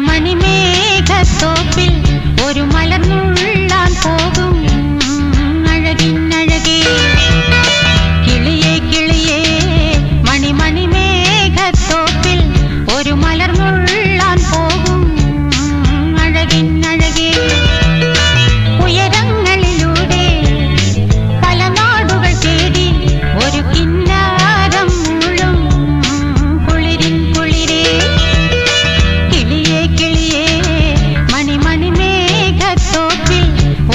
മണിമേഘത്തോപ്പിൽ ഒരു മലർന്നുള്ളാൻ പോകും അഴകിനഴകേ കിളിയേ കിളിയേ മണിമേഘത്തോപ്പിൽ ഒരു മലർന്നുള്ളാൻ പോകും അഴകിനഴകേ ഉയരങ്ങളിലൂടെ പല നാടുകൾ തേടി ഒരു കിന്നാരം മൂളും കുളിരിൻ കുളിരേ കിളിയേ കിളിയേ മണിമേഘത്തോപ്പിൽ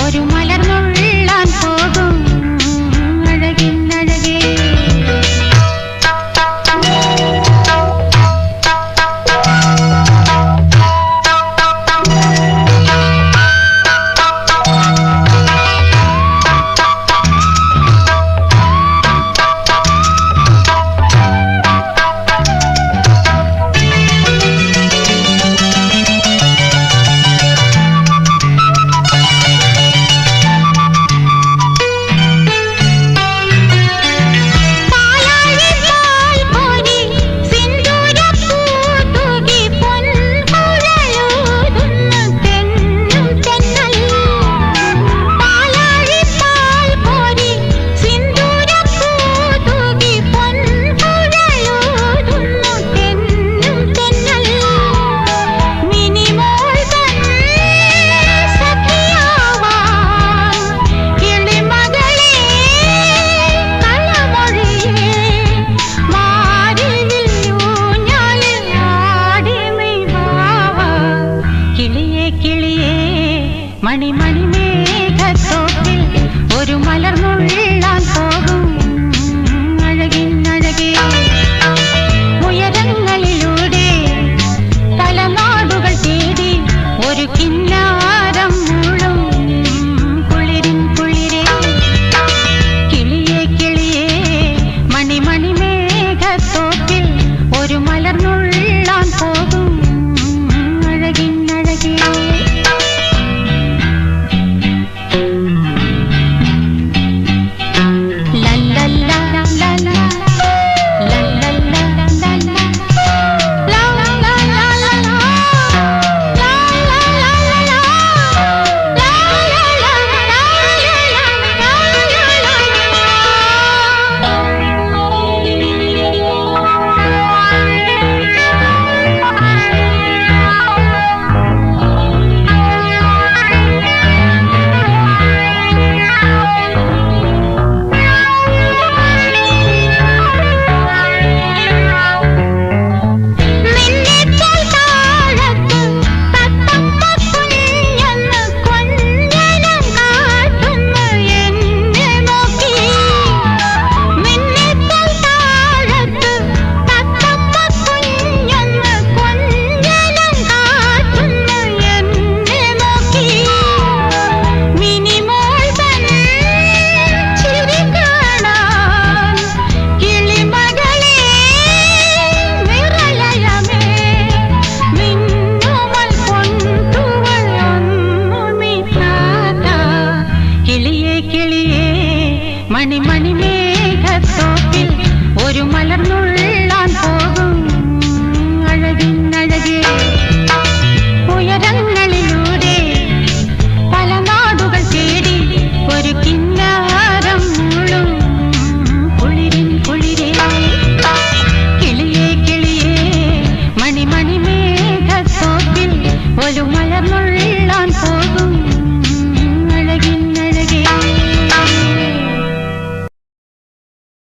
ഒരു മലർന്നുള്ളാൻ പോകും അഴകിനഴകേ മണിമേഘത്തോപ്പിൽ ഒരു മലർന്നുള്ളാൻ പോകും അഴകിനഴകേ ഉയരങ്ങളിലൂടെ പല നാടുകൾ തേടി ഒരു കിന്നാരം മൂളും കുളിരിൻ കുളിരേ കിളിയേ കിളിയേ മണിമേഘത്തോപ്പിൽ ഒരു മലർന്നുള്ളാൻ പോകും അഴകിനഴകേ മണിമേഘത്തോപ്പിൽ ഒരു മലർന്നുള്ളാൻ പോകും അഴകിനഴകേ ഉയരങ്ങളിലൂടെ പല നാടുകൾ തേടി ഒരു കിന്നാരം മൂളും കുളിരിൻ കുളിരേ കിളിയേ കിളിയേ മണിമേഘത്തോപ്പിൽ ഒരു മലർന്നുള്ളാൻ പോകും